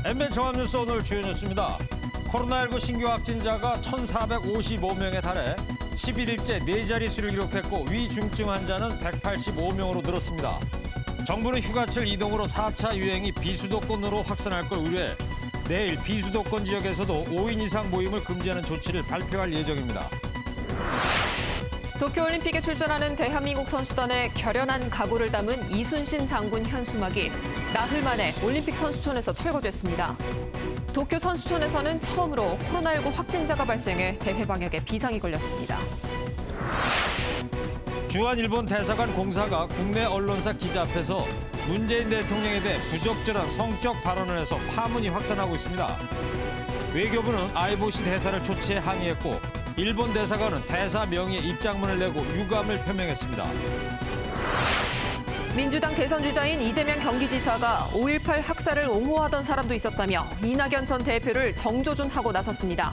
MBN 종합뉴스 오늘 주요 뉴스입니다. 코로나19 신규 확진자가 1,455명에 달해 11일째 네 자릿수를 기록했고 위중증 환자는 185명으로 늘었습니다. 정부는 휴가철 이동으로 4차 유행이 비수도권으로 확산할 걸 우려해 내일 비수도권 지역에서도 5인 이상 모임을 금지하는 조치를 발표할 예정입니다. 도쿄올림픽에 출전하는 대한민국 선수단의 결연한 각오를 담은 이순신 장군 현수막이 나흘 만에 올림픽 선수촌에서 철거됐습니다. 도쿄 선수촌에서는 처음으로 코로나19 확진자가 발생해 대회 방역에 비상이 걸렸습니다. 주한 일본 대사관 공사가 국내 언론사 기자 앞에서 문재인 대통령에 대해 부적절한 성적 발언을 해서 파문이 확산하고 있습니다. 외교부는 IOC 대사를 초치해 항의했고 일본 대사관은 대사 명의의 입장문을 내고 유감을 표명했습니다. 민주당 대선 주자인 이재명 경기지사가 5.18 학살을 옹호하던 사람도 있었다며 이낙연 전 대표를 정조준하고 나섰습니다.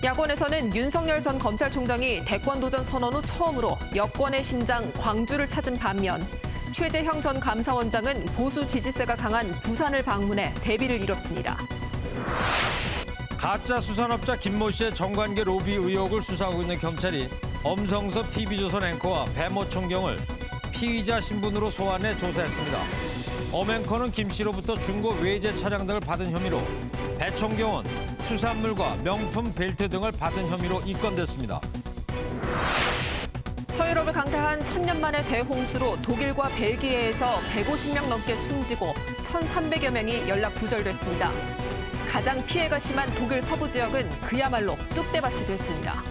야권에서는 윤석열 전 검찰총장이 대권 도전 선언 후 처음으로 여권의 심장 광주를 찾은 반면 최재형 전 감사원장은 보수 지지세가 강한 부산을 방문해 대비를 이뤘습니다. 가짜 수산업자 김모 씨의 정관계 로비 의혹을 수사하고 있는 경찰이 엄성섭 TV조선 앵커와 배모 총경을 피의자 신분으로 소환해 조사했습니다. 엄 앵커는 김 씨로부터 중고 외제 차량 등을 받은 혐의로, 배 총경은 수산물과 명품 벨트 등을 받은 혐의로 입건됐습니다. 서유럽을 강타한 1000년 만의 대홍수로 독일과 벨기에에서 150명 넘게 숨지고 1,300여 명이 연락 두절됐습니다. 가장 피해가 심한 독일 서부 지역은 그야말로 쑥대밭이 됐습니다.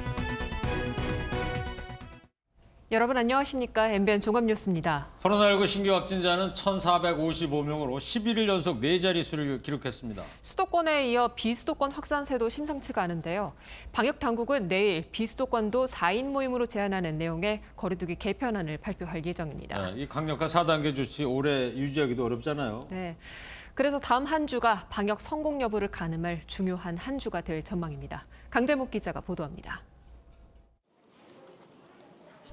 여러분 안녕하십니까? MBN 종합뉴스입니다. 코로나19 신규 확진자는 1,455명으로 11일 연속 네 자릿수를 기록했습니다. 수도권에 이어 비수도권 확산세도 심상치가 않은데요. 방역 당국은 내일 비수도권도 4인 모임으로 제한하는 내용의 거리두기 개편안을 발표할 예정입니다. 이 강력한 4단계 조치 오래 유지하기도 어렵잖아요. 네. 그래서 다음 한 주가 방역 성공 여부를 가늠할 중요한 한 주가 될 전망입니다. 강재묵 기자가 보도합니다.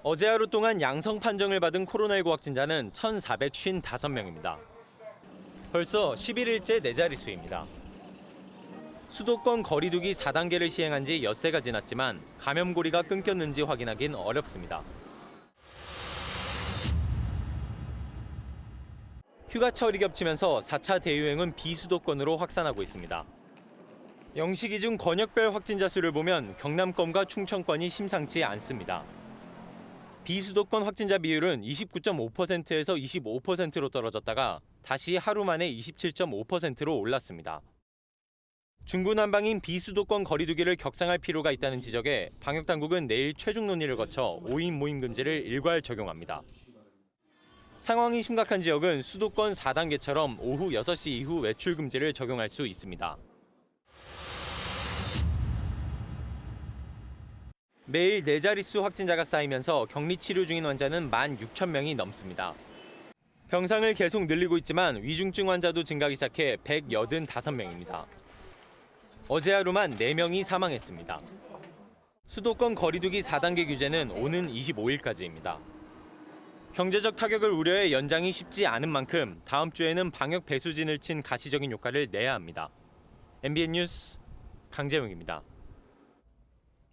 어제 하루 동안 양성 판정을 받은 코로나19 확진자는 1,455명입니다. 벌써 11일째 네 자릿수입니다. 수도권 거리두기 4단계를 시행한 지 엿새가 지났지만 감염고리가 끊겼는지 확인하긴 어렵습니다. 휴가철이 겹치면서 4차 대유행은 비수도권으로 확산하고 있습니다. 영시 기준 권역별 확진자 수를 보면 경남권과 충청권이 심상치 않습니다. 비수도권 확진자 비율은 29.5%에서 25%로 떨어졌다가 다시 하루 만에 27.5%로 올랐습니다. 중구난방인 비수도권 거리두기를 격상할 필요가 있다는 지적에 방역당국은 내일 최종 논의를 거쳐 5인 모임 금지를 일괄 적용합니다. 상황이 심각한 지역은 수도권 4단계처럼 오후 6시 이후 외출 금지를 적용할 수 있습니다. 매일 네 자릿수 확진자가 쌓이면서 격리 치료 중인 환자는 16,000명이 넘습니다. 병상을 계속 늘리고 있지만 위중증 환자도 증가하기 시작해 185명입니다. 어제 하루만 4명이 사망했습니다. 수도권 거리두기 4단계 규제는 오는 25일까지입니다. 경제적 타격을 우려해 연장이 쉽지 않은 만큼 다음 주에는 방역 배수진을 친 가시적인 효과를 내야 합니다. MBN 뉴스 강재웅입니다.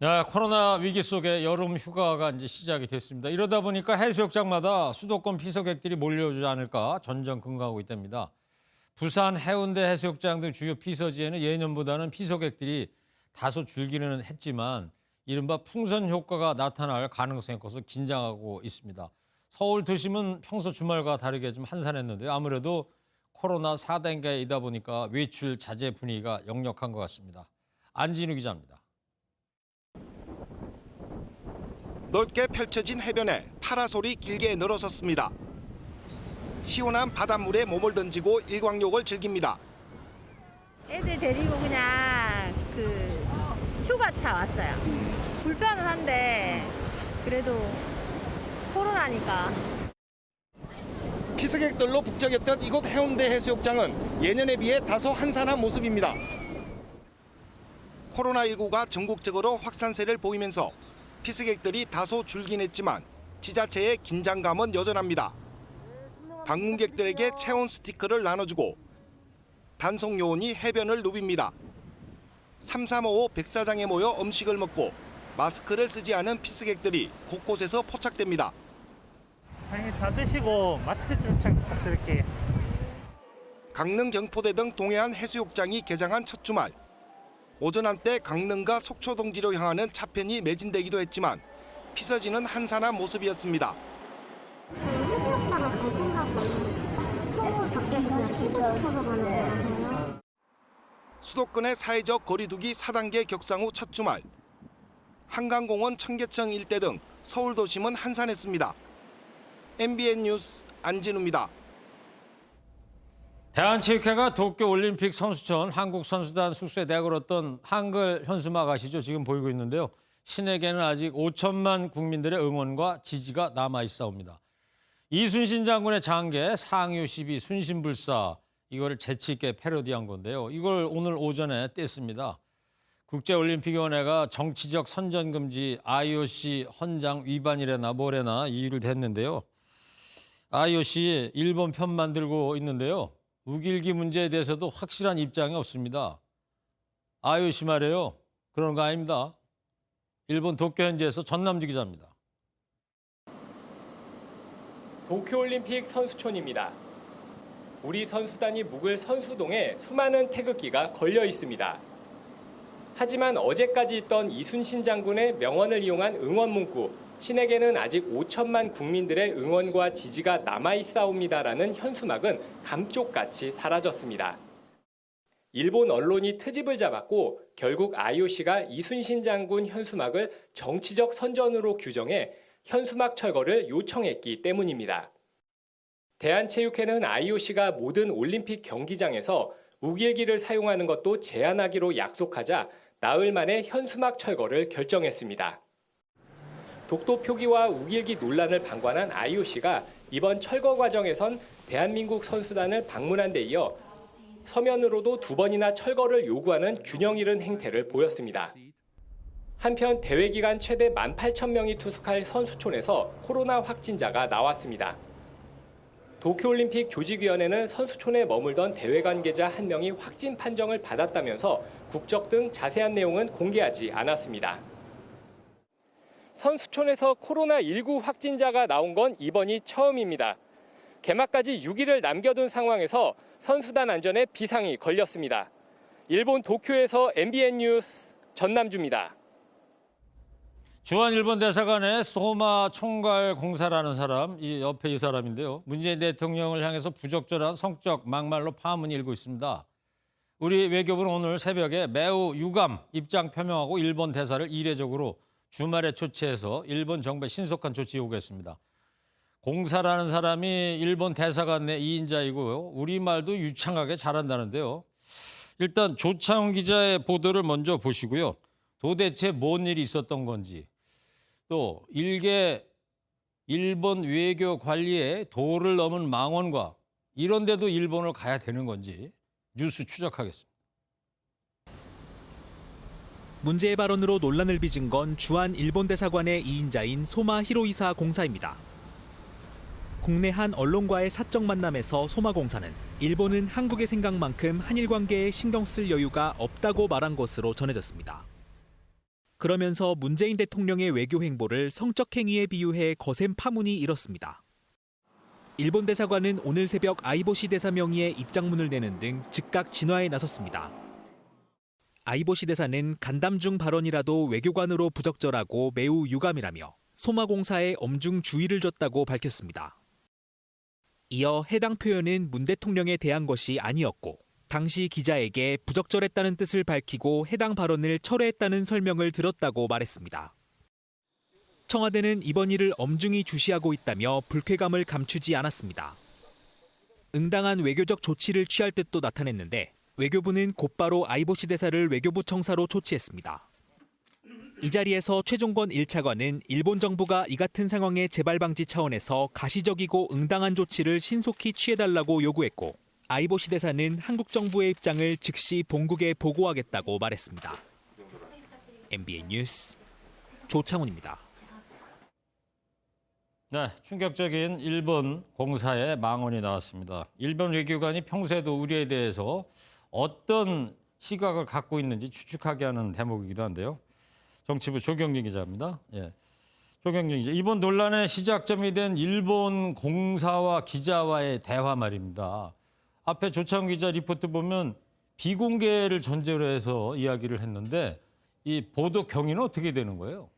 네, 코로나 위기 속에 여름 휴가가 이제 시작이 됐습니다. 이러다 보니까 해수욕장마다 수도권 피서객들이 몰려오지 않을까 전전긍긍하고 있답니다. 부산 해운대 해수욕장 등 주요 피서지에는 예년보다는 피서객들이 다소 줄기는 했지만 이른바 풍선 효과가 나타날 가능성이 커서 긴장하고 있습니다. 서울 도심은 평소 주말과 다르게 좀 한산했는데요. 아무래도 코로나 4단계이다 보니까 외출 자제 분위기가 역력한 것 같습니다. 안진우 기자입니다. 넓게 펼쳐진 해변에 파라솔이 길게 늘어섰습니다. 시원한 바닷물에 몸을 던지고 일광욕을 즐깁니다. 애들 데리고 그냥 휴가차 왔어요. 불편은 한데 그래도 코로나니까. 피서객들로 북적였던 이곳 해운대 해수욕장은 예년에 비해 다소 한산한 모습입니다. 코로나19가 전국적으로 확산세를 보이면서 피서객들이 다소 줄긴 했지만 지자체의 긴장감은 여전합니다. 방문객들에게 체온 스티커를 나눠주고 단속 요원이 해변을 누빕니다. 3355 백사장에 모여 음식을 먹고 마스크를 쓰지 않은 피스객들이 곳곳에서 포착됩니다. 아니, 다 드시고 마스크 좀 부탁드릴게요. 강릉, 경포대 등 동해안 해수욕장이 개장한 첫 주말. 오전 한때 강릉과 속초 동지로 향하는 차편이 매진되기도 했지만 피서지는 한산한 모습이었습니다. 해수욕장을 갈 생각이 없는데 서울 밖에서 그냥 쉬고 싶어서 가는 거라서요. 수도권의 사회적 거리두기 4단계 격상 후 첫 주말. 한강공원, 청계천 일대 등 서울 도심은 한산했습니다. MBN 뉴스 안진우입니다. 대한체육회가 도쿄올림픽 선수촌 한국선수단 숙소에 내걸었던 한글 현수막 아시죠? 지금 보이고 있는데요. 신에게는 아직 5천만 국민들의 응원과 지지가 남아있사옵니다. 이순신 장군의 장계 상유 시비 순신불사 이거를 재치 있게 패러디한 건데요. 이걸 오늘 오전에 뗐습니다. 국제올림픽위원회가 정치적 선전금지 IOC 헌장 위반이래나 뭐래나 이유를 댔는데요. IOC 일본 편 만들고 있는데요. 우길기 문제에 대해서도 확실한 입장이 없습니다. IOC 말이에요. 그런 거 아닙니다. 일본 도쿄 현지에서 전남주 기자입니다. 도쿄올림픽 선수촌입니다. 우리 선수단이 묵을 선수동에 수많은 태극기가 걸려 있습니다. 하지만 어제까지 있던 이순신 장군의 명언을 이용한 응원 문구 신에게는 아직 5천만 국민들의 응원과 지지가 남아있사옵니다라는 현수막은 감쪽같이 사라졌습니다. 일본 언론이 트집을 잡았고 결국 IOC가 이순신 장군 현수막을 정치적 선전으로 규정해 현수막 철거를 요청했기 때문입니다. 대한체육회는 IOC가 모든 올림픽 경기장에서 우길기를 사용하는 것도 제한하기로 약속하자 나흘 만에 현수막 철거를 결정했습니다. 독도 표기와 우길기 논란을 방관한 IOC가 이번 철거 과정에선 대한민국 선수단을 방문한 데 이어 서면으로도 2번이나 철거를 요구하는 균형 잃은 행태를 보였습니다. 한편 대회 기간 최대 18,000명이 투숙할 선수촌에서 코로나 확진자가 나왔습니다. 도쿄올림픽 조직위원회는 선수촌에 머물던 대회 관계자 1명이 확진 판정을 받았다면서 국적 등 자세한 내용은 공개하지 않았습니다. 선수촌에서 코로나19 확진자가 나온 건 이번이 처음입니다. 개막까지 6일을 남겨둔 상황에서 선수단 안전에 비상이 걸렸습니다. 일본 도쿄에서 MBN 뉴스 전남주입니다. 주한 일본 대사관의 소마 총괄 공사라는 사람, 이 옆에 이 사람인데요. 문재인 대통령을 향해서 부적절한 성적 막말로 파문이 일고 있습니다. 우리 외교부는 오늘 새벽에 매우 유감 입장 표명하고 일본 대사를 이례적으로 주말에 조치해서 일본 정부의 신속한 조치 요구했습니다. 공사라는 사람이 일본 대사관 내 2인자이고요. 우리말도 유창하게 잘한다는데요. 일단 조창훈 기자의 보도를 먼저 보시고요. 도대체 뭔 일이 있었던 건지, 또 일개 일본 외교 관리에 도를 넘은 망언과 이런 데도 일본을 가야 되는 건지 뉴스 추적하겠습니다. 문제의 발언으로 논란을 빚은 건 주한 일본 대사관의 2인자인 소마 히로이사 공사입니다. 국내 한 언론과의 사적 만남에서 소마 공사는 일본은 한국의 생각만큼 한일 관계에 신경 쓸 여유가 없다고 말한 것으로 전해졌습니다. 그러면서 문재인 대통령의 외교 행보를 성적 행위에 비유해 거센 파문이 일었습니다. 일본 대사관은 오늘 새벽 아이보시 대사 명의의 입장문을 내는 등 즉각 진화에 나섰습니다. 아이보시 대사는 간담 중 발언이라도 외교관으로 부적절하고 매우 유감이라며 소마 공사에 엄중 주의를 줬다고 밝혔습니다. 이어 해당 표현은 문 대통령에 대한 것이 아니었고 당시 기자에게 부적절했다는 뜻을 밝히고 해당 발언을 철회했다는 설명을 들었다고 말했습니다. 청와대는 이번 일을 엄중히 주시하고 있다며 불쾌감을 감추지 않았습니다. 응당한 외교적 조치를 취할 뜻도 나타냈는데 외교부는 곧바로 아이보시 대사를 외교부 청사로 초치했습니다. 이 자리에서 최종건 1차관은 일본 정부가 이 같은 상황의 재발 방지 차원에서 가시적이고 응당한 조치를 신속히 취해달라고 요구했고 아이보시 대사는 한국 정부의 입장을 즉시 본국에 보고하겠다고 말했습니다. MBN 뉴스 조창훈입니다. 네, 충격적인 일본 공사의 망언이 나왔습니다. 일본 외교관이 평소에도 우리에 대해서 어떤 시각을 갖고 있는지 추측하게 하는 대목이기도 한데요. 정치부 조경진 기자입니다. 예. 조경진 기자, 이번 논란의 시작점이 된 일본 공사와 기자와의 대화 말입니다. 앞에 조창 기자 리포트 보면 비공개를 전제로 해서 이야기를 했는데 이 보도 경위는 어떻게 되는 거예요?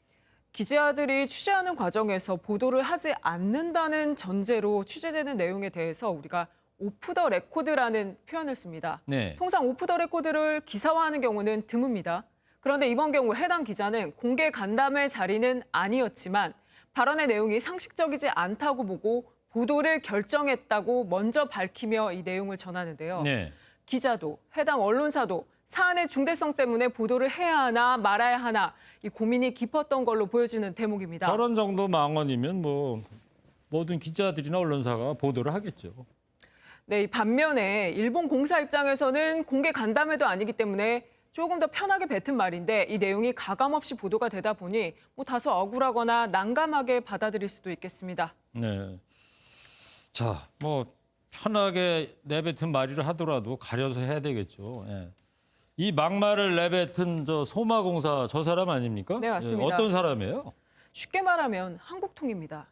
기자들이 취재하는 과정에서 보도를 하지 않는다는 전제로 취재되는 내용에 대해서 우리가 오프 더 레코드라는 표현을 씁니다. 네. 통상 오프 더 레코드를 기사화하는 경우는 드뭅니다. 그런데 이번 경우 해당 기자는 공개 간담회 자리는 아니었지만 발언의 내용이 상식적이지 않다고 보고 보도를 결정했다고 먼저 밝히며 이 내용을 전하는데요. 네. 기자도 해당 언론사도 사안의 중대성 때문에 보도를 해야 하나 말아야 하나 이 고민이 깊었던 걸로 보여지는 대목입니다. 저런 정도 망언이면 뭐 모든 기자들이나 언론사가 보도를 하겠죠. 네, 반면에 일본 공사 입장에서는 공개 간담회도 아니기 때문에 조금 더 편하게 뱉은 말인데 이 내용이 가감없이 보도가 되다 보니 뭐 다소 억울하거나 난감하게 받아들일 수도 있겠습니다. 네. 자, 뭐 편하게 내뱉은 말이라 하더라도 가려서 해야 되겠죠. 예. 이 막말을 내뱉은 저 소마공사 저 사람 아닙니까? 네, 맞습니다. 예, 어떤 사람이에요? 쉽게 말하면 한국통입니다.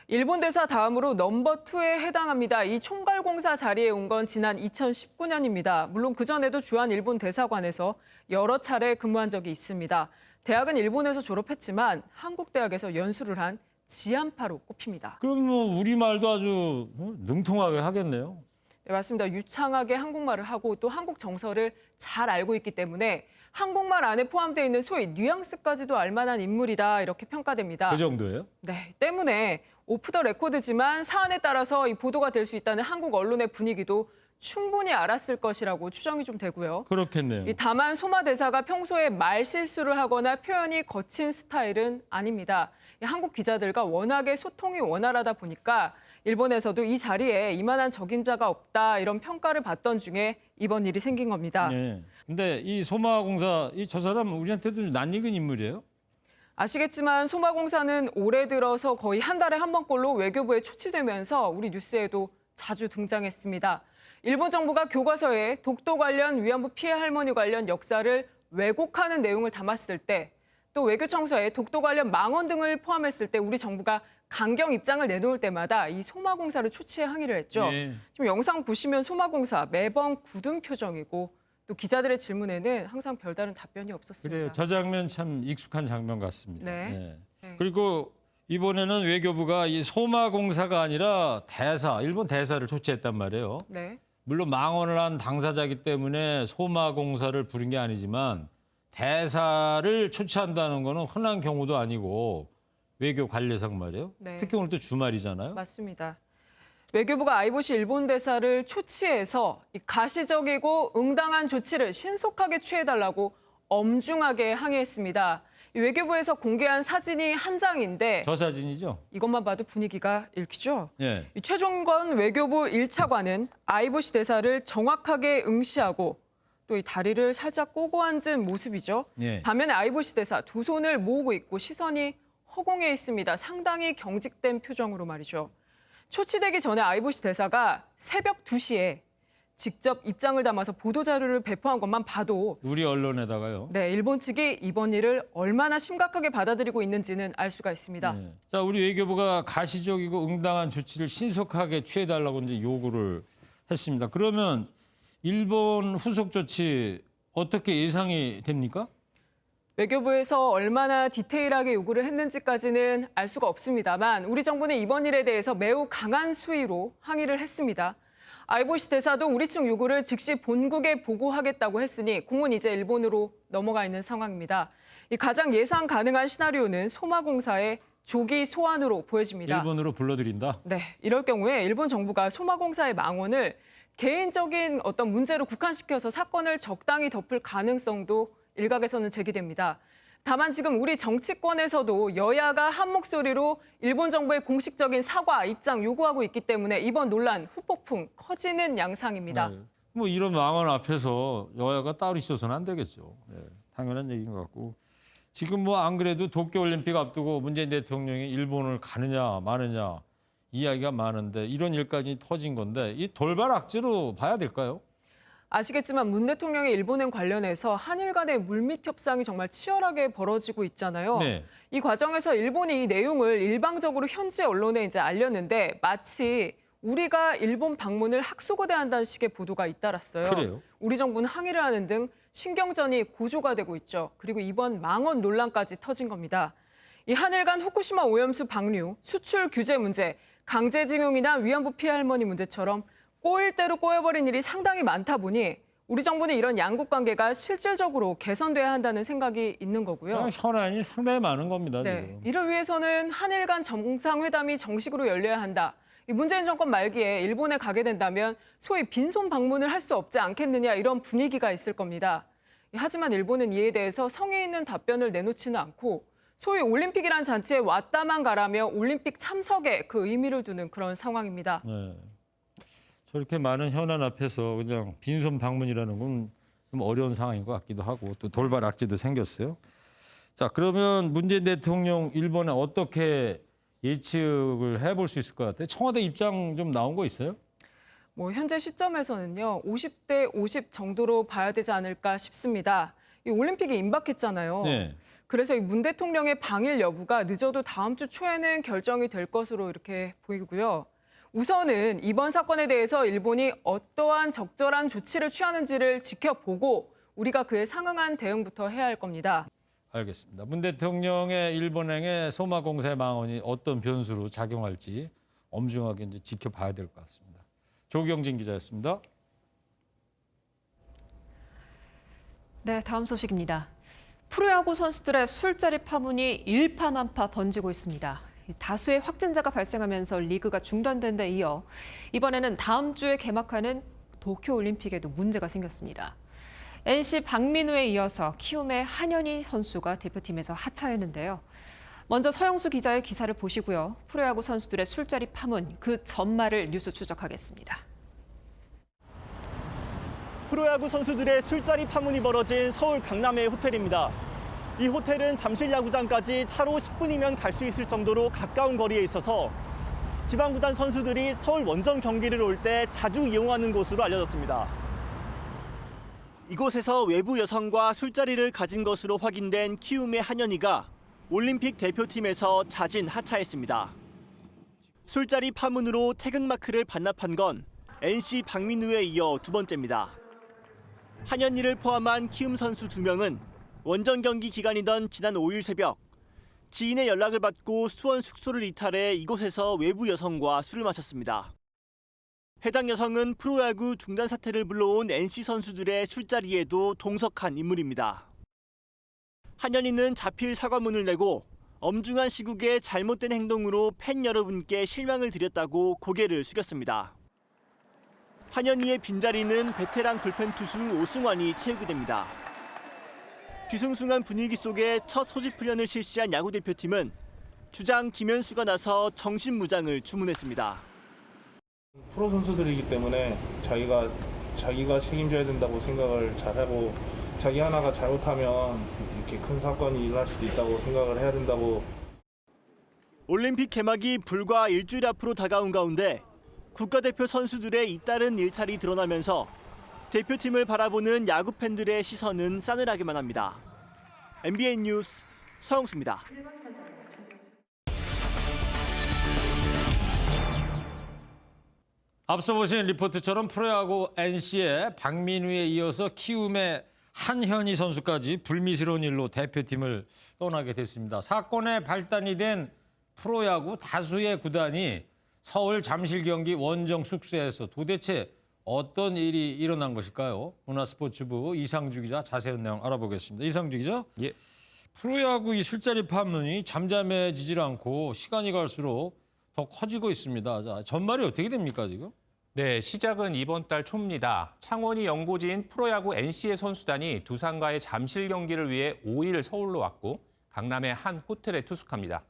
일본 대사 다음으로 넘버 2에 해당합니다. 이 총괄공사 자리에 온 건 지난 2019년입니다. 물론 그전에도 주한 일본 대사관에서 여러 차례 근무한 적이 있습니다. 대학은 일본에서 졸업했지만 한국 대학에서 연수를 한 지안파로 꼽힙니다. 그럼 뭐 우리말도 아주 능통하게 하겠네요. 네, 맞습니다. 유창하게 한국말을 하고 또 한국 정서를 잘 알고 있기 때문에 한국말 안에 포함되어 있는 소위 뉘앙스까지도 알만한 인물이다 이렇게 평가됩니다. 그 정도예요? 네, 때문에 오프 더 레코드지만 사안에 따라서 이 보도가 될 수 있다는 한국 언론의 분위기도 충분히 알았을 것이라고 추정이 좀 되고요. 그렇겠네요. 다만 소마 대사가 평소에 말 실수를 하거나 표현이 거친 스타일은 아닙니다. 한국 기자들과 워낙에 소통이 원활하다 보니까 일본에서도 이 자리에 이만한 적임자가 없다 이런 평가를 받던 중에 이번 일이 생긴 겁니다. 네. 근데 이 소마공사 저 사람 우리한테도 낯익은 인물이에요? 아시겠지만 소마공사는 올해 들어서 거의 한 달에 한 번꼴로 외교부에 초치되면서 우리 뉴스에도 자주 등장했습니다. 일본 정부가 교과서에 독도 관련 위안부 피해 할머니 관련 역사를 왜곡하는 내용을 담았을 때 또 외교청서에 독도 관련 망언 등을 포함했을 때 우리 정부가 강경 입장을 내놓을 때마다 이 소마공사를 초치해 항의를 했죠. 네. 지금 영상 보시면 소마공사 매번 굳은 표정이고 또 기자들의 질문에는 항상 별다른 답변이 없었습니다. 그래요. 저 장면 참 익숙한 장면 같습니다. 네. 네. 그리고 이번에는 외교부가 이 소마공사가 아니라 일본 대사를 초치했단 말이에요. 네. 물론 망언을 한 당사자이기 때문에 소마공사를 부른 게 아니지만 대사를 초치한다는 거는 흔한 경우도 아니고 외교 관례상 말이에요. 네. 특히 오늘 또 주말이잖아요. 맞습니다. 외교부가 아이보시 일본 대사를 초치해서 이 가시적이고 응당한 조치를 신속하게 취해달라고 엄중하게 항의했습니다. 이 외교부에서 공개한 사진이 한 장인데 저 사진이죠? 이것만 봐도 분위기가 읽히죠. 예. 이 최종건 외교부 1차관은 아이보시 대사를 정확하게 응시하고 또 이 다리를 살짝 꼬고 앉은 모습이죠. 예. 반면에 아이보시 대사 두 손을 모으고 있고 시선이 허공에 있습니다. 상당히 경직된 표정으로 말이죠. 초치되기 전에 아이보시 대사가 새벽 2시에 직접 입장을 담아서 보도자료를 배포한 것만 봐도 우리 언론에다가요. 네, 일본 측이 이번 일을 얼마나 심각하게 받아들이고 있는지는 알 수가 있습니다. 네. 자, 우리 외교부가 가시적이고 응당한 조치를 신속하게 취해달라고 이제 요구를 했습니다. 그러면 일본 후속 조치 어떻게 예상이 됩니까? 외교부에서 얼마나 디테일하게 요구를 했는지까지는 알 수가 없습니다만 우리 정부는 이번 일에 대해서 매우 강한 수위로 항의를 했습니다. 아이보시 대사도 우리 측 요구를 즉시 본국에 보고하겠다고 했으니 공은 이제 일본으로 넘어가 있는 상황입니다. 이 가장 예상 가능한 시나리오는 소마공사의 조기 소환으로 보여집니다. 일본으로 불러들인다? 네, 이럴 경우에 일본 정부가 소마공사의 망언을 개인적인 어떤 문제로 국한시켜서 사건을 적당히 덮을 가능성도 일각에서는 제기됩니다. 다만 지금 우리 정치권에서도 여야가 한 목소리로 일본 정부의 공식적인 사과 입장 요구하고 있기 때문에 이번 논란 후폭풍 커지는 양상입니다. 네. 뭐 이런 망언 앞에서 여야가 따로 있어서는 안 되겠죠. 네, 당연한 얘기인 것 같고. 지금 뭐 안 그래도 도쿄올림픽 앞두고 문재인 대통령이 일본을 가느냐 마느냐 이야기가 많은데 이런 일까지 터진 건데 이 돌발 악재로 봐야 될까요? 아시겠지만 문 대통령의 일본행 관련해서 한일 간의 물밑 협상이 정말 치열하게 벌어지고 있잖아요. 네. 이 과정에서 일본이 이 내용을 일방적으로 현지 언론에 이제 알렸는데 마치 우리가 일본 방문을 학수고대한다는 식의 보도가 잇따랐어요. 그래요? 우리 정부는 항의를 하는 등 신경전이 고조가 되고 있죠. 그리고 이번 망언 논란까지 터진 겁니다. 이 한일 간 후쿠시마 오염수 방류, 수출 규제 문제, 강제징용이나 위안부 피해 할머니 문제처럼 꼬일 대로 꼬여버린 일이 상당히 많다 보니 우리 정부는 이런 양국 관계가 실질적으로 개선돼야 한다는 생각이 있는 거고요. 현안이 상당히 많은 겁니다. 네, 지금. 이를 위해서는 한일 간 정상회담이 정식으로 열려야 한다. 이 문재인 정권 말기에 일본에 가게 된다면 소위 빈손 방문을 할 수 없지 않겠느냐 이런 분위기가 있을 겁니다. 하지만 일본은 이에 대해서 성의 있는 답변을 내놓지는 않고 소위 올림픽이란 잔치에 왔다만 가라며 올림픽 참석에 그 의미를 두는 그런 상황입니다. 네. 저렇게 많은 현안 앞에서 그냥 빈손 방문이라는 건 좀 어려운 상황인 것 같기도 하고 또 돌발 악재도 생겼어요. 자, 그러면 문재인 대통령 일본에 어떻게 예측을 해볼 수 있을 것 같아요? 청와대 입장 좀 나온 거 있어요? 뭐 현재 시점에서는요. 50대 50 정도로 봐야 되지 않을까 싶습니다. 이 올림픽이 임박했잖아요. 네. 그래서 이 문 대통령의 방일 여부가 늦어도 다음 주 초에는 결정이 될 것으로 이렇게 보이고요. 우선은 이번 사건에 대해서 일본이 어떠한 적절한 조치를 취하는지를 지켜보고 우리가 그에 상응한 대응부터 해야 할 겁니다. 알겠습니다. 문 대통령의 일본행의 소마공사의 망언이 어떤 변수로 작용할지 엄중하게 이제 지켜봐야 될 것 같습니다. 조경진 기자였습니다. 네, 다음 소식입니다. 프로야구 선수들의 술자리 파문이 일파만파 번지고 있습니다. 다수의 확진자가 발생하면서 리그가 중단된 데 이어 이번에는 다음 주에 개막하는 도쿄올림픽에도 문제가 생겼습니다. NC 박민우에 이어서 키움의 한현희 선수가 대표팀에서 하차했는데요. 먼저 서영수 기자의 기사를 보시고요. 프로야구 선수들의 술자리 파문, 그 전말을 뉴스 추적하겠습니다. 프로야구 선수들의 술자리 파문이 벌어진 서울 강남의 호텔입니다. 이 호텔은 잠실 야구장까지 차로 10분이면 갈 수 있을 정도로 가까운 거리에 있어서 지방구단 선수들이 서울 원정 경기를 올 때 자주 이용하는 곳으로 알려졌습니다. 이곳에서 외부 여성과 술자리를 가진 것으로 확인된 키움의 한현희가 올림픽 대표팀에서 자진 하차했습니다. 술자리 파문으로 태극마크를 반납한 건 NC 박민우에 이어 두 번째입니다. 한현희를 포함한 키움 선수 2명은 원정 경기 기간이던 지난 5일 새벽 지인의 연락을 받고 수원 숙소를 이탈해 이곳에서 외부 여성과 술을 마셨습니다. 해당 여성은 프로야구 중단 사태를 불러온 NC 선수들의 술자리에도 동석한 인물입니다. 한현희는 자필 사과문을 내고 엄중한 시국에 잘못된 행동으로 팬 여러분께 실망을 드렸다고 고개를 숙였습니다. 한현희의 빈자리는 베테랑 불펜 투수 오승환이 채우게 됩니다. 뒤숭숭한 분위기 속에 첫 소집 훈련을 실시한 야구대표팀은 주장 김현수가 나서 정신무장을 주문했습니다. 프로 선수들이기 때문에 자기가 책임져야 된다고 생각을 잘하고 자기 하나가 잘못하면 이렇게 큰 사건이 일어날 수도 있다고 생각을 해야 된다고. 올림픽 개막이 불과 일주일 앞으로 다가온 가운데 국가대표 선수들의 잇따른 일탈이 드러나면서 대표팀을 바라보는 야구 팬들의 시선은 싸늘하기만 합니다. MBN 뉴스 서영수입니다. 앞서 보신 리포트처럼 프로야구 NC의 박민우에 이어서 키움의 한현희 선수까지 불미스러운 일로 대표팀을 떠나게 됐습니다. 사건의 발단이 된 프로야구 다수의 구단이 서울 잠실 경기 원정 숙소에서 도대체 어떤 일이 일어난 것일까요? 문화스포츠부 이상주 기자 자세한 내용 알아보겠습니다. 이상주 기자. 예. 프로야구 이 술자리 파문이 잠잠해지질 않고 시간이 갈수록 더 커지고 있습니다. 자, 전말이 어떻게 됩니까 지금? 네, 시작은 이번 달 초입니다. 창원이 연고지인 프로야구 NC의 선수단이 두산과의 잠실 경기를 위해 5일 서울로 왔고 강남의 한 호텔에 투숙합니다.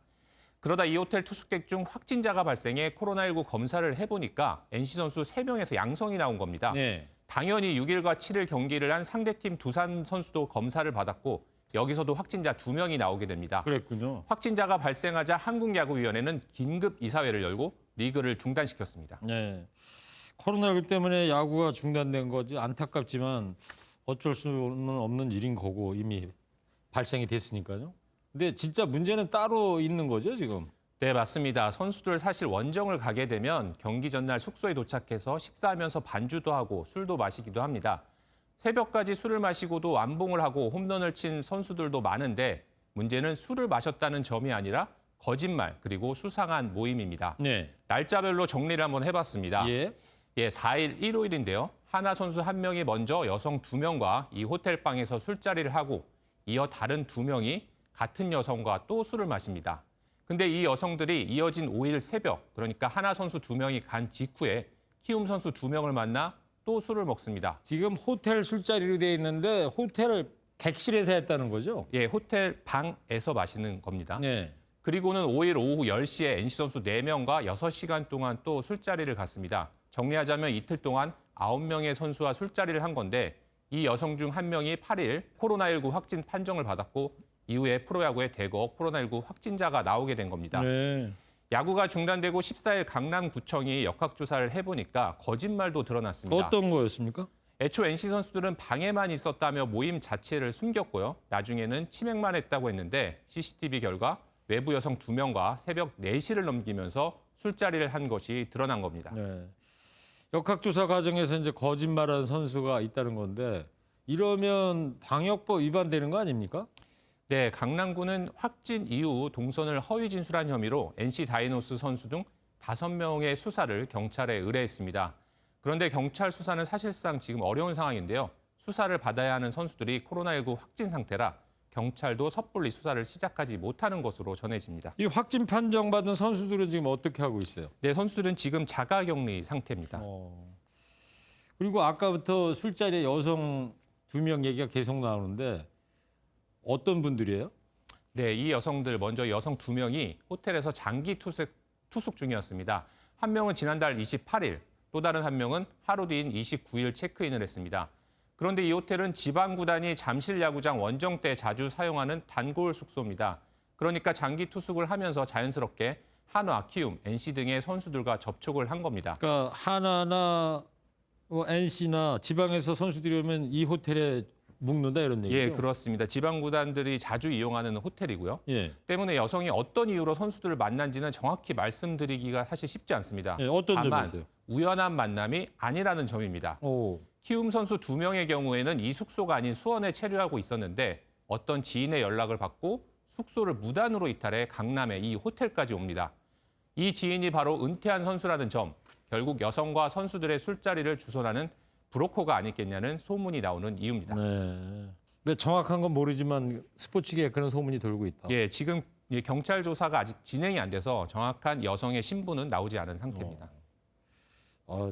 그러다 이 호텔 투숙객 중 확진자가 발생해 코로나19 검사를 해보니까 NC 선수 3명에서 양성이 나온 겁니다. 네. 당연히 6일과 7일 경기를 한 상대팀 두산 선수도 검사를 받았고 여기서도 확진자 2명이 나오게 됩니다. 그랬군요. 확진자가 발생하자 한국야구위원회는 긴급 이사회를 열고 리그를 중단시켰습니다. 네. 코로나19 때문에 야구가 중단된 거지 안타깝지만 어쩔 수는 없는 일인 거고 이미 발생이 됐으니까요. 근데 진짜 문제는 따로 있는 거죠, 지금? 네, 맞습니다. 선수들 사실 원정을 가게 되면 경기 전날 숙소에 도착해서 식사하면서 반주도 하고 술도 마시기도 합니다. 새벽까지 술을 마시고도 완봉을 하고 홈런을 친 선수들도 많은데 문제는 술을 마셨다는 점이 아니라 거짓말 그리고 수상한 모임입니다. 네. 날짜별로 정리를 한번 해봤습니다. 예. 4일, 일요일인데요. 하나 선수 1명이 먼저 여성 2명과 이 호텔방에서 술자리를 하고 이어 다른 2명이 같은 여성과 또 술을 마십니다. 근데 이 여성들이 이어진 5일 새벽, 그러니까 하나 선수 2명이 간 직후에 키움 선수 2명을 만나 또 술을 먹습니다. 지금 호텔 술자리로 돼 있는데 호텔 객실에서 했다는 거죠? 예, 호텔 방에서 마시는 겁니다. 네. 그리고는 5일 오후 10시에 NC 선수 4명과 6시간 동안 또 술자리를 갔습니다. 정리하자면 이틀 동안 9명의 선수와 술자리를 한 건데 이 여성 중 1명이 8일 코로나19 확진 판정을 받았고 이후에 프로야구에 대거 코로나19 확진자가 나오게 된 겁니다. 네. 야구가 중단되고 14일 강남구청이 역학조사를 해보니까 거짓말도 드러났습니다. 어떤 거였습니까? 애초 NC 선수들은 방에만 있었다며 모임 자체를 숨겼고요. 나중에는 치맥만 했다고 했는데 CCTV 결과 외부 여성 2명과 새벽 4시를 넘기면서 술자리를 한 것이 드러난 겁니다. 네. 역학조사 과정에서 이제 거짓말한 선수가 있다는 건데 이러면 방역법 위반되는 거 아닙니까? 네, 강남구는 확진 이후 동선을 허위 진술한 혐의로 NC 다이노스 선수 등 5명의 수사를 경찰에 의뢰했습니다. 그런데 경찰 수사는 사실상 지금 어려운 상황인데요. 수사를 받아야 하는 선수들이 코로나19 확진 상태라 경찰도 섣불리 수사를 시작하지 못하는 것으로 전해집니다. 이 확진 판정받은 선수들은 지금 어떻게 하고 있어요? 네, 선수들은 지금 자가격리 상태입니다. 그리고 아까부터 술자리에 여성 2명 얘기가 계속 나오는데 어떤 분들이에요? 네, 이 여성들 먼저 여성 2명이 호텔에서 장기 투숙 중이었습니다. 한 명은 지난달 28일, 또 다른 한 명은 하루 뒤인 29일 체크인을 했습니다. 그런데 이 호텔은 지방구단이 잠실 야구장 원정 때 자주 사용하는 단골 숙소입니다. 그러니까 장기 투숙을 하면서 자연스럽게 한화, 키움, NC 등의 선수들과 접촉을 한 겁니다. 그러니까 하나나 NC나 지방에서 선수들이 오면 이 호텔에 묵는다 이런 얘기죠? 예, 그렇습니다. 지방구단들이 자주 이용하는 호텔이고요. 예. 때문에 여성이 어떤 이유로 선수들을 만난지는 정확히 말씀드리기가 사실 쉽지 않습니다. 예, 어떤 점이 다만 있어요? 우연한 만남이 아니라는 점입니다. 키움 선수 2명의 경우에는 이 숙소가 아닌 수원에 체류하고 있었는데 어떤 지인의 연락을 받고 숙소를 무단으로 이탈해 강남의 이 호텔까지 옵니다. 이 지인이 바로 은퇴한 선수라는 점, 결국 여성과 선수들의 술자리를 주선하는 브로커가 아니겠냐는 소문이 나오는 이유입니다. 네. 근데 정확한 건 모르지만 스포츠계에 그런 소문이 돌고 있다. 예, 지금 경찰 조사가 아직 진행이 안 돼서 정확한 여성의 신분은 나오지 않은 상태입니다.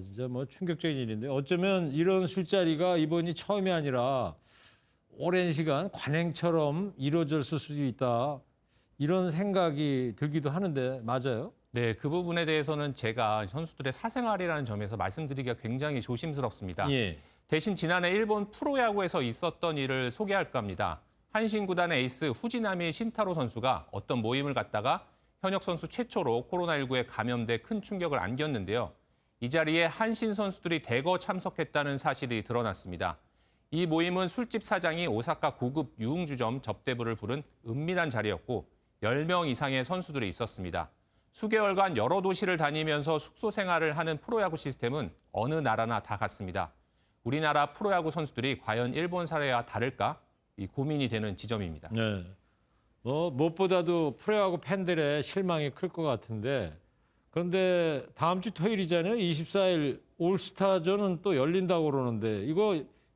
진짜 뭐 충격적인 일인데 어쩌면 이런 술자리가 이번이 처음이 아니라 오랜 시간 관행처럼 이루어졌을 수도 있다. 이런 생각이 들기도 하는데 맞아요? 네, 그 부분에 대해서는 제가 선수들의 사생활이라는 점에서 말씀드리기가 굉장히 조심스럽습니다. 예. 대신 지난해 일본 프로야구에서 있었던 일을 소개할까 합니다. 한신구단의 에이스 후지나미 신타로 선수가 어떤 모임을 갖다가 현역 선수 최초로 코로나19에 감염돼 큰 충격을 안겼는데요. 이 자리에 한신 선수들이 대거 참석했다는 사실이 드러났습니다. 이 모임은 술집 사장이 오사카 고급 유흥주점 접대부를 부른 은밀한 자리였고 10명 이상의 선수들이 있었습니다. 수개월간 여러 도시를 다니면서 숙소 생활을 하는 프로야구 시스템은 어느 나라나 다 같습니다. 우리나라 프로야구 선수들이 과연 일본 사례와 다를까? 이 고민이 되는 지점입니다. 네. 무엇보다도 프로야구 팬들의 실망이 클 것 같은데 그런데 다음 주 토요일이잖아요. 24일 올스타전은 또 열린다고 그러는데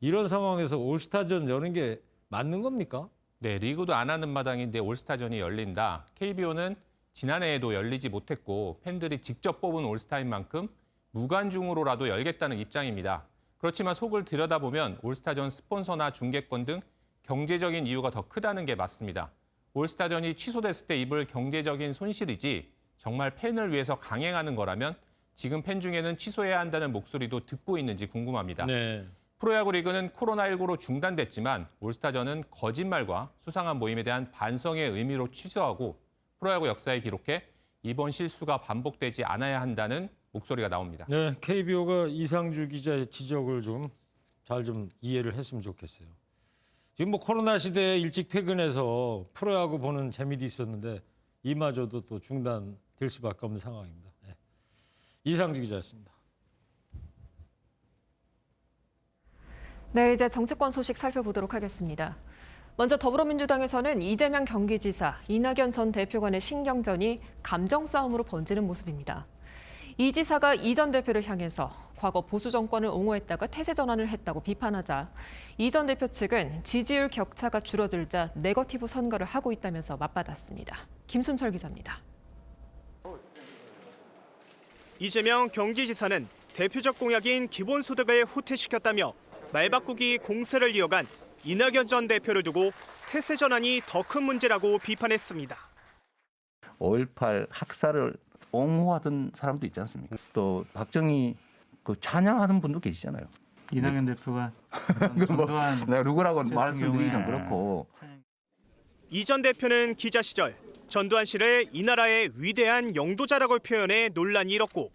이런 상황에서 올스타전 여는 게 맞는 겁니까? 네, 리그도 안 하는 마당인데 올스타전이 열린다. KBO는 지난해에도 열리지 못했고 팬들이 직접 뽑은 올스타인 만큼 무관중으로라도 열겠다는 입장입니다. 그렇지만 속을 들여다보면 올스타전 스폰서나 중계권 등 경제적인 이유가 더 크다는 게 맞습니다. 올스타전이 취소됐을 때 입을 경제적인 손실이지 정말 팬을 위해서 강행하는 거라면 지금 팬 중에는 취소해야 한다는 목소리도 듣고 있는지 궁금합니다. 네. 프로야구 리그는 코로나19로 중단됐지만 올스타전은 거짓말과 수상한 모임에 대한 반성의 의미로 취소하고 프로야구 역사에 기록해 이번 실수가 반복되지 않아야 한다는 목소리가 나옵니다. 네, KBO가 이상주 기자의 지적을 잘 이해를 했으면 좋겠어요. 지금 뭐 코로나 시대에 일찍 퇴근해서 프로야구 보는 재미도 있었는데 이마저도 또 중단될 수밖에 없는 상황입니다. 네. 이상주 기자였습니다. 네, 이제 정치권 소식 살펴보도록 하겠습니다. 먼저 더불어민주당에서는 이재명 경기지사, 이낙연 전 대표 간의 신경전이 감정 싸움으로 번지는 모습입니다. 이 지사가 이 전 대표를 향해서 과거 보수 정권을 옹호했다가 태세 전환을 했다고 비판하자 이 전 대표 측은 지지율 격차가 줄어들자 네거티브 선거를 하고 있다면서 맞받았습니다. 김순철 기자입니다. 이재명 경기지사는 대표적 공약인 기본소득을 후퇴시켰다며 말바꾸기 공세를 이어간 이낙연 전 대표를 두고 태세 전환이 더 큰 문제라고 비판했습니다. 5.18 학살을 옹호하던 사람도 있지 않습니까? 또 박정희 찬양하는 분도 계시잖아요. 이낙연 대표가 내가 누구라고 말씀드리기는 그렇고. 이 전 대표는 기자 시절 전두환 씨를 이 나라의 위대한 영도자라고 표현해 논란이 일었고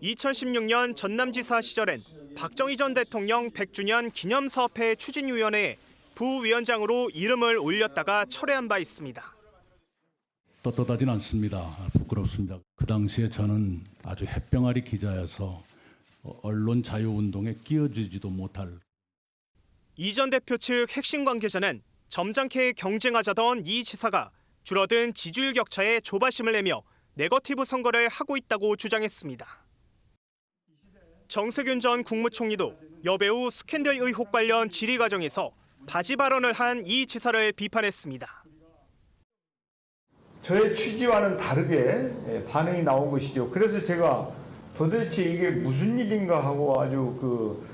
2016년 전남지사 시절엔 박정희 전 대통령 100주년 기념사업회 추진위원회에 부위원장으로 이름을 올렸다가 철회한 바 있습니다. 떳떳하진 않습니다. 부끄럽습니다. 그 당시에 저는 아주 햇병아리 기자여서 언론 자유운동에 끼어들지도 못할. 이 전 대표 측 핵심 관계자는 점잖게 경쟁하자던 이 지사가 줄어든 지지율 격차에 조바심을 내며 네거티브 선거를 하고 있다고 주장했습니다. 정세균 전 국무총리도 여배우 스캔들 의혹 관련 질의 과정에서 바지 발언을 한 이 지사를 비판했습니다. 저의 취지와는 다르게 반응이 나온 것이죠. 그래서 제가 도대체 이게 무슨 일인가 하고 아주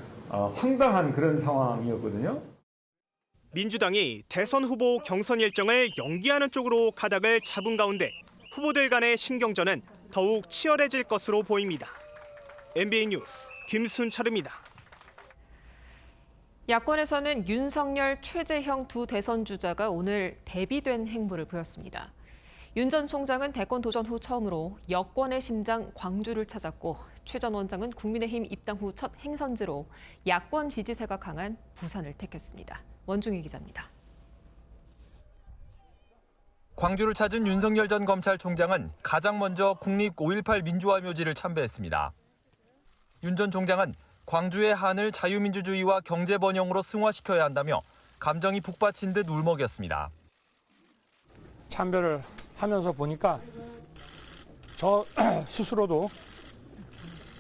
황당한 그런 상황이었거든요. 민주당이 대선 후보 경선 일정을 연기하는 쪽으로 가닥을 잡은 가운데 후보들 간의 신경전은 더욱 치열해질 것으로 보입니다. MBN 뉴스 김순철입니다. 야권에서는 윤석열, 최재형 두 대선 주자가 오늘 대비된 행보를 보였습니다. 윤 전 총장은 대권 도전 후 처음으로 여권의 심장 광주를 찾았고 최 전 원장은 국민의힘 입당 후 첫 행선지로 야권 지지세가 강한 부산을 택했습니다. 원중희 기자입니다. 광주를 찾은 윤석열 전 검찰총장은 가장 먼저 국립 5.18 민주화 묘지를 참배했습니다. 윤 전 총장은 광주의 한을 자유민주주의와 경제 번영으로 승화시켜야 한다며 감정이 북받친 듯 울먹였습니다. 참배를 하면서 보니까 저 스스로도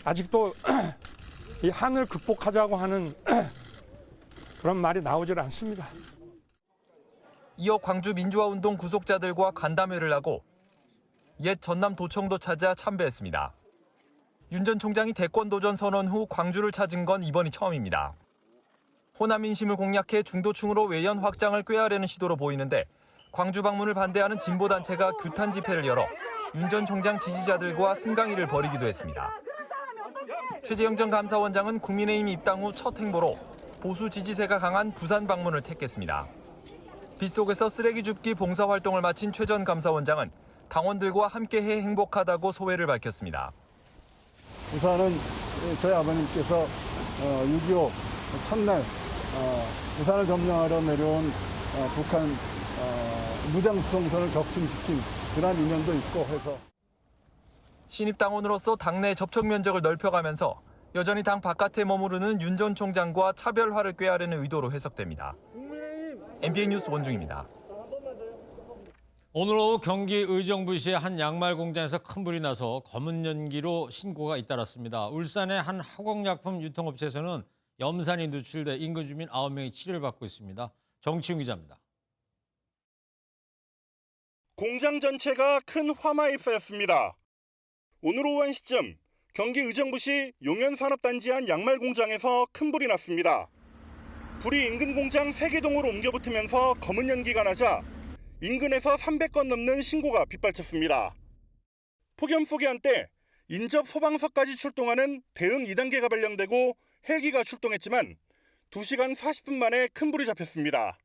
아직도 이 한을 극복하자고 하는 그런 말이 나오질 않습니다. 이어 광주 민주화운동 구속자들과 간담회를 하고 옛 전남도청도 찾아 참배했습니다. 윤 전 총장이 대권 도전 선언 후 광주를 찾은 건 이번이 처음입니다. 호남 민심을 공략해 중도층으로 외연 확장을 꾀하려는 시도로 보이는데 광주 방문을 반대하는 진보단체가 규탄 집회를 열어 윤 전 총장 지지자들과 승강이를 벌이기도 했습니다. 최재형 전 감사원장은 국민의힘 입당 후 첫 행보로 보수 지지세가 강한 부산 방문을 택했습니다. 빗속에서 쓰레기 줍기 봉사활동을 마친 최 전 감사원장은 당원들과 함께해 행복하다고 소회를 밝혔습니다. 부산은 저희 아버님께서 6.25 첫날 부산을 점령하러 내려온 북한 무장수송선을 격침시킨 그런 인연도 있고 해서 신입 당원으로서 당내 접촉 면적을 넓혀가면서 여전히 당 바깥에 머무르는 윤 전 총장과 차별화를 꾀하려는 의도로 해석됩니다. MBN 뉴스 원중입니다. 오늘 오후 경기 의정부시의 한 양말 공장에서 큰 불이 나서 검은 연기로 신고가 잇따랐습니다. 울산의 한 화공약품 유통업체에서는 염산이 누출돼 인근 주민 9명이 치료를 받고 있습니다. 정치훈 기자입니다. 공장 전체가 큰 화마에 휩싸였습니다. 오늘 오후 1시쯤 경기 의정부시 용현산업단지 한 양말 공장에서 큰 불이 났습니다. 불이 인근 공장 3개 동으로 옮겨붙으면서 검은 연기가 나자 인근에서 300건 넘는 신고가 빗발쳤습니다. 폭염 속에 한때 인접 소방서까지 출동하는 대응 2단계가 발령되고 헬기가 출동했지만 2시간 40분 만에 큰 불이 잡혔습니다.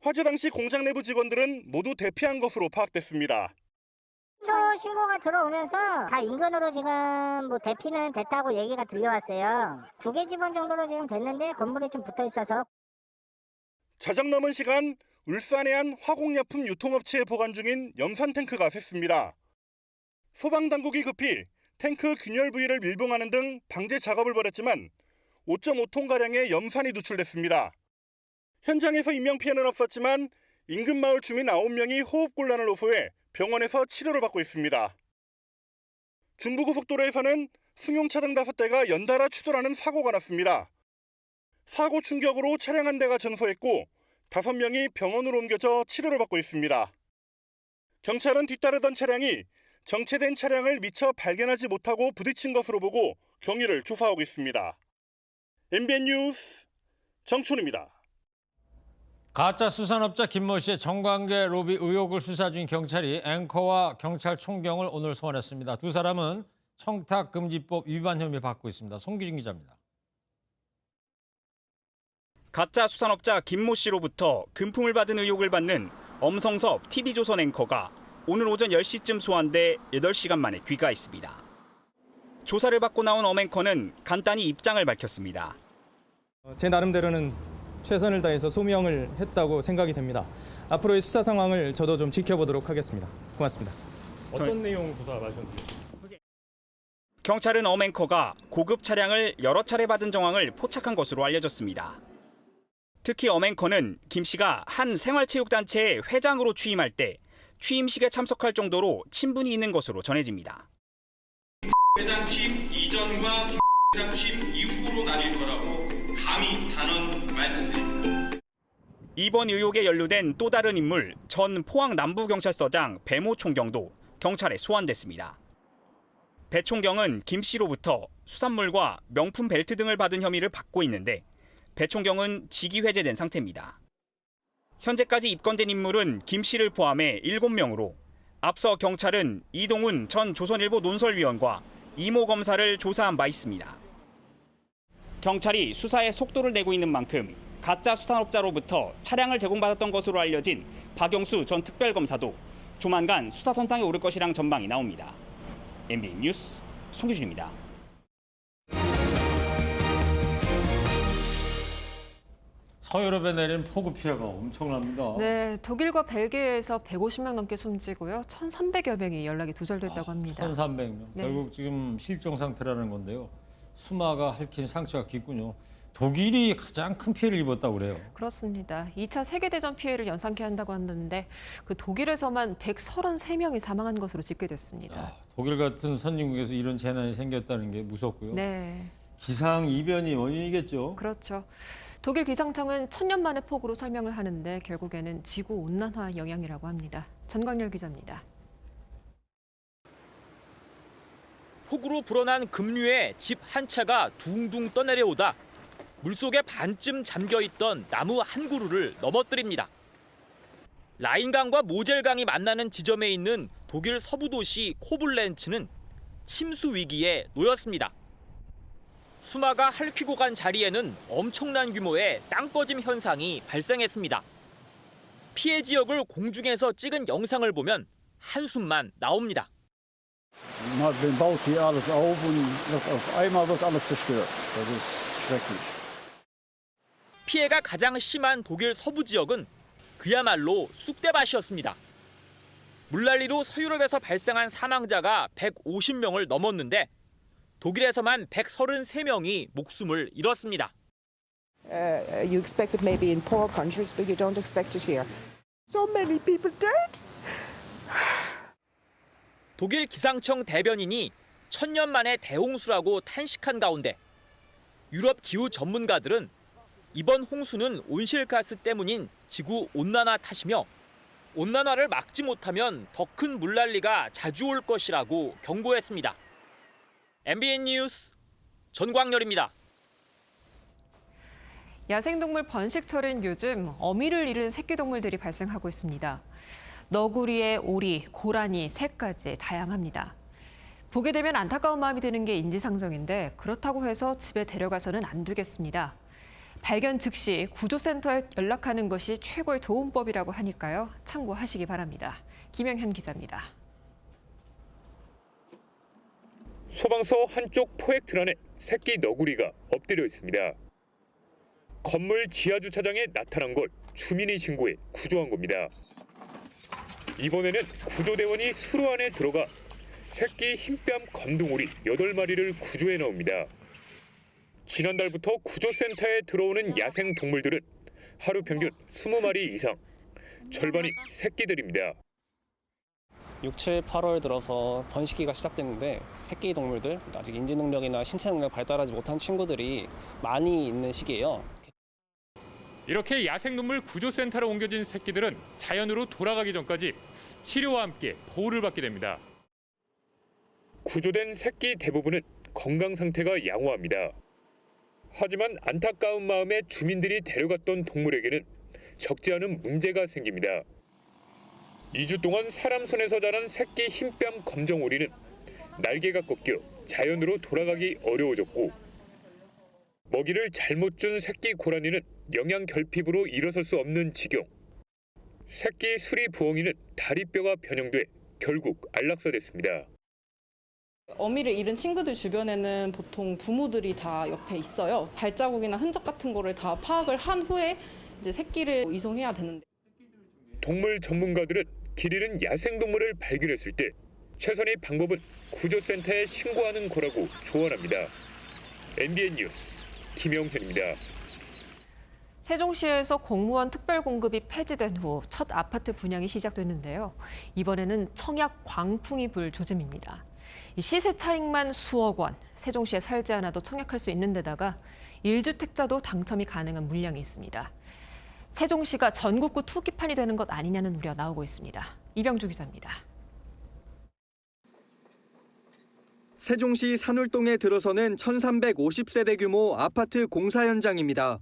화재 당시 공장 내부 직원들은 모두 대피한 것으로 파악됐습니다. 저 신고가 들어오면서 다 인근으로 지금 뭐 대피는 됐다고 얘기가 들려왔어요. 2개 집안 정도로 지금 됐는데 건물이 좀 붙어 있어서. 자정 넘은 시간 울산의 한 화공약품 유통업체에 보관 중인 염산 탱크가 샜습니다. 소방당국이 급히 탱크 균열 부위를 밀봉하는 등 방제 작업을 벌였지만 5.5톤가량의 염산이 누출됐습니다. 현장에서 인명피해는 없었지만 인근 마을 주민 9명이 호흡곤란을 호소해 병원에서 치료를 받고 있습니다. 중부고속도로에서는 승용차등 5대가 연달아 추돌하는 사고가 났습니다. 사고 충격으로 차량 한 대가 전소했고 5명이 병원으로 옮겨져 치료를 받고 있습니다. 경찰은 뒤따르던 차량이 정체된 차량을 미처 발견하지 못하고 부딪힌 것으로 보고 경위를 조사하고 있습니다. MBN 뉴스 정춘입니다. 가짜 수산업자 김모 씨의 정관계 로비 의혹을 수사 중인 경찰이 앵커와 경찰총경을 오늘 소환했습니다. 두 사람은 청탁금지법 위반 혐의 받고 있습니다. 송기준 기자입니다. 가짜 수산업자 김모 씨로부터 금품을 받은 의혹을 받는 엄성섭 TV조선 앵커가 오늘 오전 10시쯤 소환돼 8시간 만에 귀가했습니다. 조사를 받고 나온 엄앵커는 간단히 입장을 밝혔습니다. 제 나름대로는 최선을 다해서 소명을 했다고 생각이 됩니다. 앞으로의 수사 상황을 저도 좀 지켜보도록 하겠습니다. 고맙습니다. 어떤 내용 조사 하셨는지? 경찰은 엄앵커가 고급 차량을 여러 차례 받은 정황을 포착한 것으로 알려졌습니다. 특히 엄앵커는 김 씨가 한 생활체육단체의 회장으로 취임할 때 취임식에 참석할 정도로 친분이 있는 것으로 전해집니다. 회장 취임 이전과 회장 취임 이후로 나뉠 거라고 감히 단언 말씀드립니다. 이번 의혹에 연루된 또 다른 인물 전 포항 남부경찰서장 배모 총경도 경찰에 소환됐습니다. 배 총경은 김 씨로부터 수산물과 명품 벨트 등을 받은 혐의를 받고 있는데 배 총경은 직위 해제된 상태입니다. 현재까지 입건된 인물은 김 씨를 포함해 7명으로 앞서 경찰은 이동훈 전 조선일보 논설위원과 이모 검사를 조사한 바 있습니다. 경찰이 수사에 속도를 내고 있는 만큼 가짜 수산업자로부터 차량을 제공받았던 것으로 알려진 박영수 전 특별검사도 조만간 수사선상에 오를 것이란 전망이 나옵니다. MBN 뉴스 송기준입니다. 서유럽에 내린 폭우 피해가 엄청납니다. 네, 독일과 벨기에에서 150명 넘게 숨지고요. 1,300여 명이 연락이 두절됐다고 합니다. 1,300명. 네. 결국 지금 실종 상태라는 건데요. 수마가 핥힌 상처가 깊군요. 독일이 가장 큰 피해를 입었다고 그래요. 그렇습니다. 2차 세계대전 피해를 연상케 한다고 하는데 그 독일에서만 133명이 사망한 것으로 집계됐습니다. 독일 같은 선진국에서 이런 재난이 생겼다는 게 무섭고요. 네. 기상 이변이 원인이겠죠. 그렇죠. 독일 기상청은 1000년 만의 폭우로 설명을 하는데 결국에는 지구 온난화 영향이라고 합니다. 전광열 기자입니다. 폭우로 불어난 급류에 집 한 차가 둥둥 떠내려오다 물속에 반쯤 잠겨있던 나무 한 그루를 넘어뜨립니다. 라인강과 모젤강이 만나는 지점에 있는 독일 서부 도시 코블렌츠는 침수 위기에 놓였습니다. 수마가 핥히고 간 자리에는 엄청난 규모의 땅꺼짐 현상이 발생했습니다. 피해 지역을 공중에서 찍은 영상을 보면 한숨만 나옵니다. Man baut hier alles auf und auf einmal wird alles zerstört. Das ist schrecklich. 피해가 가장 심한 독일 서부 지역은 그야말로 쑥대밭이었습니다. 물난리로 서유럽에서 발생한 사망자가 150명을 넘었는데 독일에서만 133명이 목숨을 잃었습니다. You expect it maybe in poor countries, but you don't expect it here. So many people dead. 독일 기상청 대변인이 1000년 만에 대홍수라고 탄식한 가운데 유럽 기후 전문가들은 이번 홍수는 온실가스 때문인 지구 온난화 탓이며 온난화를 막지 못하면 더 큰 물난리가 자주 올 것이라고 경고했습니다. MBN 뉴스 전광열입니다. 야생동물 번식철인 요즘 어미를 잃은 새끼동물들이 발생하고 있습니다. 너구리에 오리, 고라니, 새까지 다양합니다. 보게 되면 안타까운 마음이 드는 게 인지상정인데 그렇다고 해서 집에 데려가서는 안 되겠습니다. 발견 즉시 구조센터에 연락하는 것이 최고의 도움법이라고 하니까요. 참고하시기 바랍니다. 김영현 기자입니다. 소방서 한쪽 포획틀 안에 새끼 너구리가 엎드려 있습니다. 건물 지하주차장에 나타난 걸 주민이 신고해 구조한 겁니다. 이번에는 구조대원이 수로 안에 들어가 새끼 흰뺨 검둥오리 8마리를 구조해 나옵니다. 지난달부터 구조센터에 들어오는 야생 동물들은 하루 평균 20마리 이상, 절반이 새끼들입니다. 6, 7, 8월 들어서 번식기가 시작됐는데 새끼 동물들, 아직 인지 능력이나 신체 능력 발달하지 못한 친구들이 많이 있는 시기예요. 이렇게 야생동물 구조센터로 옮겨진 새끼들은 자연으로 돌아가기 전까지 치료와 함께 보호를 받게 됩니다. 구조된 새끼 대부분은 건강 상태가 양호합니다. 하지만 안타까운 마음에 주민들이 데려갔던 동물에게는 적지 않은 문제가 생깁니다. 2주 동안 사람 손에서 자란 새끼 흰뺨 검정오리는 날개가 꺾여 자연으로 돌아가기 어려워졌고, 먹이를 잘못 준 새끼 고라니는 영양 결핍으로 일어설 수 없는 지경. 새끼 수리 부엉이는 다리뼈가 변형돼 결국 안락사됐습니다. 어미를 잃은 친구들 주변에는 보통 부모들이 다 옆에 있어요. 발자국이나 흔적 같은 거를 다 파악을 한 후에 이제 새끼를 이송해야 되는데. 동물 전문가들은 길 잃은 야생동물을 발견했을 때 최선의 방법은 구조센터에 신고하는 거라고 조언합니다. MBN 뉴스 김영현입니다. 세종시에서 공무원 특별공급이 폐지된 후 첫 아파트 분양이 시작됐는데요. 이번에는 청약 광풍이 불 조짐입니다. 시세 차익만 수억 원, 세종시에 살지 않아도 청약할 수 있는 데다가 1주택자도 당첨이 가능한 물량이 있습니다. 세종시가 전국구 투기판이 되는 것 아니냐는 우려 나오고 있습니다. 이병주 기자입니다. 세종시 산울동에 들어서는 1350세대 규모 아파트 공사 현장입니다.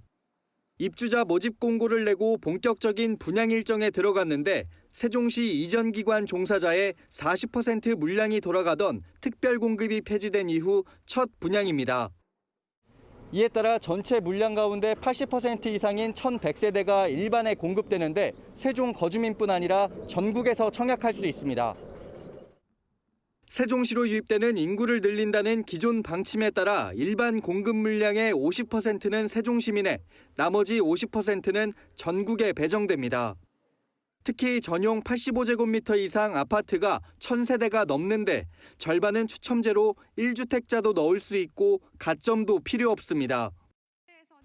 입주자 모집 공고를 내고 본격적인 분양 일정에 들어갔는데 세종시 이전 기관 종사자의 40% 물량이 돌아가던 특별 공급이 폐지된 이후 첫 분양입니다. 이에 따라 전체 물량 가운데 80% 이상인 1100세대가 일반에 공급되는데 세종 거주민뿐 아니라 전국에서 청약할 수 있습니다. 세종시로 유입되는 인구를 늘린다는 기존 방침에 따라 일반 공급 물량의 50%는 세종시민에, 나머지 50%는 전국에 배정됩니다. 특히 전용 85제곱미터 이상 아파트가 1000세대가 넘는데 절반은 추첨제로 1주택자도 넣을 수 있고 가점도 필요 없습니다.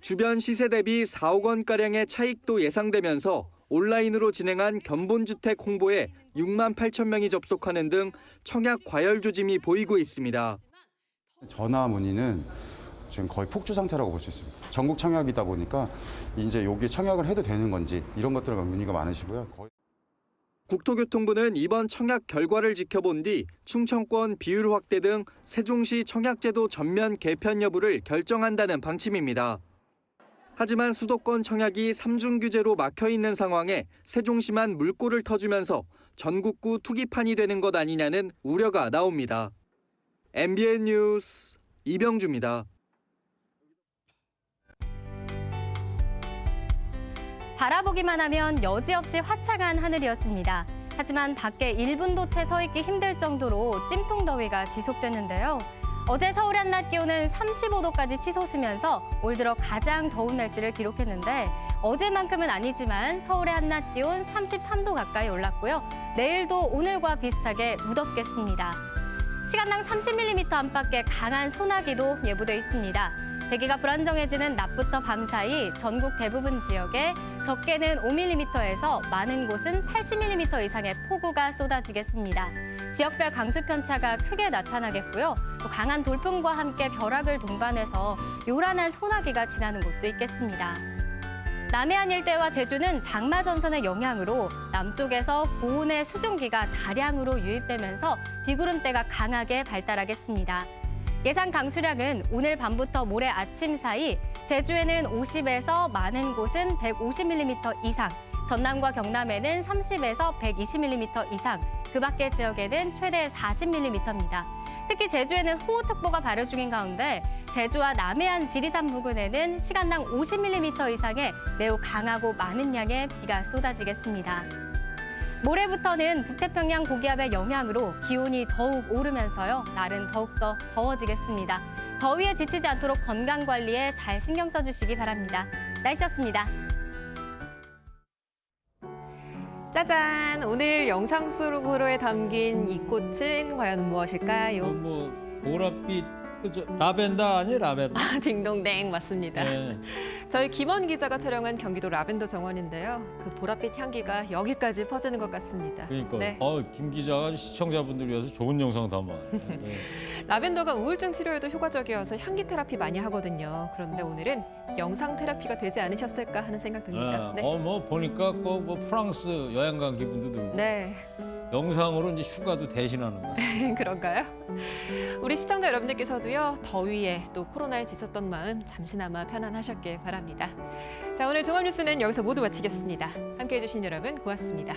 주변 시세 대비 4억 원가량의 차익도 예상되면서 온라인으로 진행한 견본주택 홍보에 6만 8천 명이 접속하는 등 청약 과열 조짐이 보이고 있습니다. 전화 문의는 지금 거의 폭주 상태라고 볼 수 있습니다. 전국 청약이다 보니까 이제 여기 청약을 해도 되는 건지 이런 것들과 문의가 많으시고요. 국토교통부는 이번 청약 결과를 지켜본 뒤 충청권 비율 확대 등 세종시 청약제도 전면 개편 여부를 결정한다는 방침입니다. 하지만 수도권 청약이 3중 규제로 막혀 있는 상황에 세종시만 물꼬를 터주면서 전국구 투기판이 되는 것 아니냐는 우려가 나옵니다. MBN 뉴스 이병주입니다. 바라보기만 하면 여지없이 화창한 하늘이었습니다. 하지만 밖에 1분도 채 서 있기 힘들 정도로 찜통 더위가 지속됐는데요. 어제 서울의 한낮 기온은 35도까지 치솟으면서 올 들어 가장 더운 날씨를 기록했는데 어제만큼은 아니지만 서울의 한낮 기온 33도 가까이 올랐고요. 내일도 오늘과 비슷하게 무덥겠습니다. 시간당 30mm 안팎의 강한 소나기도 예보돼 있습니다. 대기가 불안정해지는 낮부터 밤 사이 전국 대부분 지역에 적게는 5mm에서 많은 곳은 80mm 이상의 폭우가 쏟아지겠습니다. 지역별 강수 편차가 크게 나타나겠고요. 또 강한 돌풍과 함께 벼락을 동반해서 요란한 소나기가 지나는 곳도 있겠습니다. 남해안 일대와 제주는 장마 전선의 영향으로 남쪽에서 고온의 수증기가 다량으로 유입되면서 비구름대가 강하게 발달하겠습니다. 예상 강수량은 오늘 밤부터 모레 아침 사이 제주에는 50에서 많은 곳은 150mm 이상, 전남과 경남에는 30에서 120mm 이상, 그 밖의 지역에는 최대 40mm입니다. 특히 제주에는 호우특보가 발효 중인 가운데 제주와 남해안 지리산 부근에는 시간당 50mm 이상의 매우 강하고 많은 양의 비가 쏟아지겠습니다. 모레부터는 북태평양 고기압의 영향으로 기온이 더욱 오르면서요. 날은 더욱더 더워지겠습니다. 더위에 지치지 않도록 건강관리에 잘 신경 써주시기 바랍니다. 날씨였습니다. 짜잔! 오늘 영상 속으로에 담긴 이 꽃은 과연 무엇일까요? 보랏빛 그죠? 라벤더 아니 라벤더? 딩동댕 맞습니다. 네. 저희 김원 기자가 촬영한 경기도 라벤더 정원인데요. 그 보랏빛 향기가 여기까지 퍼지는 것 같습니다. 그러니까 네. 김 기자가 시청자분들 위해서 좋은 영상 담아. 네. 라벤더가 우울증 치료에도 효과적이어서 향기 테라피 많이 하거든요. 그런데 오늘은 영상 테라피가 되지 않으셨을까 하는 생각 듭니다. 네. 보니까 뭐 프랑스 여행 간 기분도 들고. 네. 영상으로 이제 휴가도 대신하는 것 같습니다. 그런가요? 우리 시청자 여러분들께서도요. 더위에 또 코로나에 지쳤던 마음 잠시나마 편안하셨길 바랍니다. 자, 오늘 종합뉴스는 여기서 모두 마치겠습니다. 함께해 주신 여러분 고맙습니다.